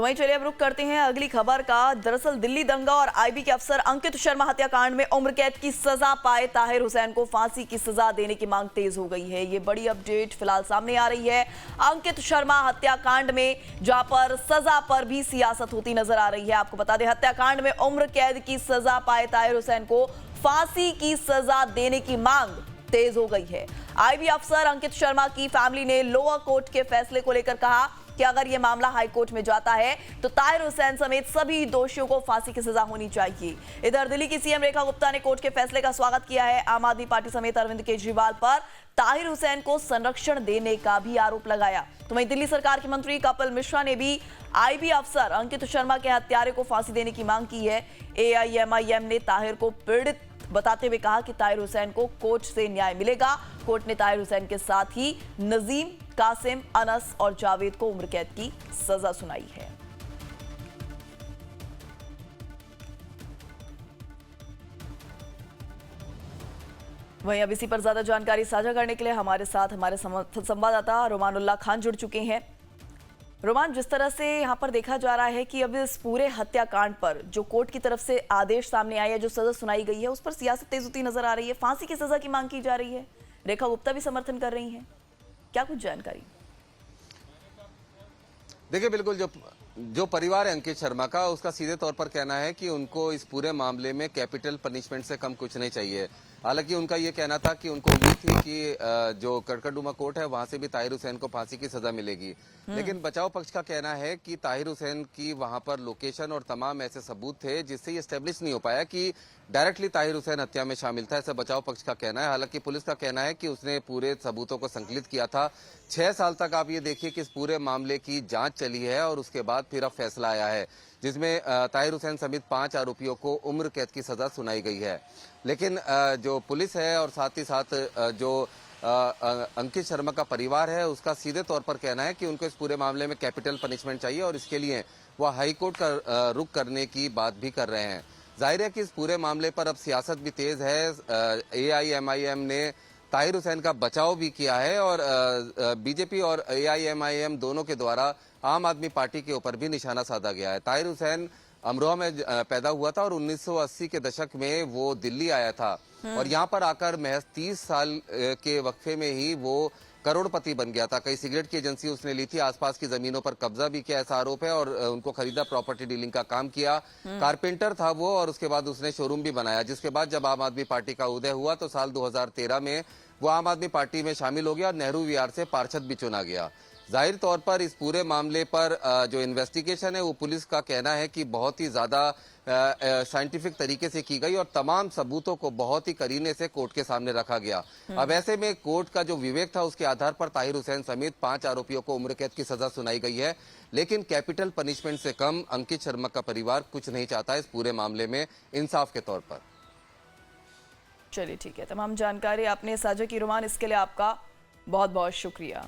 तो वहीं चलिए अब रुक करते हैं अगली खबर का। दरअसल दिल्ली दंगा और आईबी के अफसर अंकित शर्मा हत्याकांड में उम्र कैद की सजा पाए ताहिर हुसैन को फांसी की सजा देने की मांग तेज हो गई है। ये बड़ी अपडेट फिलहाल सामने आ रही है। अंकित शर्मा हत्याकांड में जहां पर सजा पर भी सियासत होती नजर आ रही है। आपको बता दें, हत्याकांड में उम्र कैद की सजा पाए ताहिर हुसैन को फांसी की सजा देने की मांग तेज हो गई है। आईबी अफसर अंकित शर्मा की फैमिली ने लोअर कोर्ट के फैसले को लेकर कहा कि अगर यह मामला हाई कोर्ट में जाता है तो ताहिर हुसैन समेत सभी दोषियों को फांसी की सजा होनी चाहिए। इधर दिल्ली की सीएम रेखा गुप्ता ने कोर्ट के फैसले का स्वागत किया है। आम आदमी पार्टी समेत अरविंद केजरीवाल पर ताहिर हुसैन को संरक्षण देने का भी आरोप लगाया। तो वहीं दिल्ली सरकार के मंत्री कपिल मिश्रा ने भी आईबी अफसर अंकित शर्मा के हत्यारे को फांसी देने की मांग की है। एआईएमआईएम ने ताहिर को पीड़ित बताते हुए कहा कि ताहिर हुसैन को कोर्ट से न्याय मिलेगा। कोर्ट ने ताहिर हुसैन के साथ ही नजीम, कासिम, अनस और जावेद को उम्र कैद की सजा सुनाई है। वहीं अब इसी पर ज्यादा जानकारी साझा करने के लिए हमारे साथ हमारे संवाददाता रोमानुल्लाह खान जुड़ चुके हैं। रोमान, जिस तरह से यहाँ पर देखा जा रहा है कि अब इस पूरे हत्याकांड पर जो कोर्ट की तरफ से आदेश सामने आया है, जो सजा सुनाई गई है, उस पर सियासत तेज होती नजर आ रही है। फांसी की सजा की मांग की जा रही है। रेखा गुप्ता भी समर्थन कर रही हैं। क्या कुछ जानकारी? देखिए, बिल्कुल जो परिवार है अंकित शर्मा का, उसका सीधे तौर पर कहना है कि उनको इस पूरे मामले में कैपिटल पनिशमेंट से कम कुछ नहीं चाहिए। हालांकि उनका ये कहना था कि उनको उम्मीद थी कि जो कड़कड़डुमा कोर्ट है वहां से भी ताहिर हुसैन को फांसी की सजा मिलेगी। लेकिन बचाव पक्ष का कहना है कि ताहिर हुसैन की वहां पर लोकेशन और तमाम ऐसे सबूत थे जिससे ये स्टेब्लिश नहीं हो पाया कि डायरेक्टली ताहिर हुसैन हत्या में शामिल था। ऐसा बचाव पक्ष का कहना है। हालांकि पुलिस का कहना है कि उसने पूरे सबूतों को संकलित किया था। 6 साल तक आप ये देखिए कि इस पूरे मामले की जांच चली है और उसके बाद फिर अब फैसला आया है जिसमें ताहिर हुसैन समेत 5 आरोपियों को उम्र कैद की सजा सुनाई गई है। लेकिन जो पुलिस है और साथ ही साथ जो अंकित शर्मा का परिवार है, उसका सीधे तौर पर कहना है कि उनको इस पूरे मामले में कैपिटल पनिशमेंट चाहिए और इसके लिए वह हाई कोर्ट का रुख करने की बात भी कर रहे हैं। जाहिर है कि इस पूरे मामले पर अब सियासत भी तेज है। एआईएमआईएम ने ताहिर हुसैन का बचाव भी किया है और बीजेपी और एआईएमआईएम दोनों के द्वारा आम आदमी पार्टी के ऊपर भी निशाना साधा गया है। ताहिर हुसैन अमरोहा में पैदा हुआ था और 1980 के दशक में वो दिल्ली आया था और यहाँ पर आकर महज 30 साल के वक्फे में ही वो करोड़पति बन गया था। कई सिगरेट की एजेंसी उसने ली थी, आसपास की जमीनों पर कब्जा भी किया, ऐसा आरोप है, और उनको खरीदा, प्रॉपर्टी डीलिंग का काम किया। कारपेंटर था वो और उसके बाद उसने शोरूम भी बनाया। जिसके बाद जब आम आदमी पार्टी का उदय हुआ तो साल 2013 में वो आम आदमी पार्टी में शामिल हो गया और नेहरू विहार से पार्षद भी चुना गया। जाहिर तौर पर इस पूरे मामले पर जो इन्वेस्टिगेशन है वो पुलिस का कहना है कि बहुत ही ज्यादा साइंटिफिक तरीके से की गई और तमाम सबूतों को बहुत ही करीने से कोर्ट के सामने रखा गया। अब ऐसे में कोर्ट का जो विवेक था उसके आधार पर ताहिर हुसैन समेत 5 आरोपियों को उम्र कैद की सजा सुनाई गई है। लेकिन कैपिटल पनिशमेंट से कम अंकित शर्मा का परिवार कुछ नहीं चाहता इस पूरे मामले में इंसाफ के तौर पर। चलिए ठीक है, तमाम जानकारी आपने साझा की रोमान, इसके लिए आपका बहुत बहुत शुक्रिया।